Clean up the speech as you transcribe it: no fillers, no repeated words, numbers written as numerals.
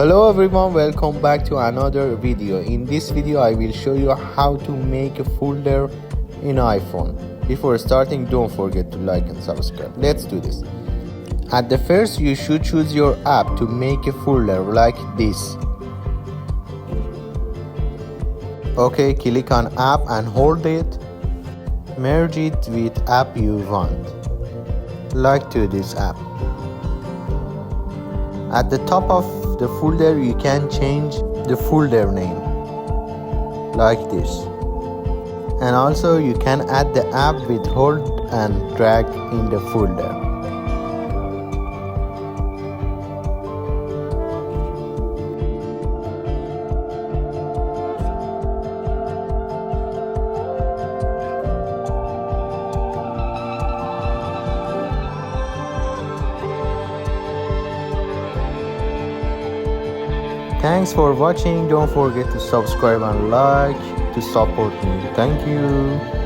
Hello everyone, welcome back to another video. In this video I will show you how to make a folder in iPhone. Before starting, don't forget to like and subscribe. Let's do this. At the first, you should choose your app to make a folder like this. Okay, click on app and hold it. Merge it with app you want, like to this app. At the top of the folder you can change the folder name like this, and also you can add the app with hold and drag in the folder. Thanks for watching. Don't forget to subscribe and like to support me. Thank you.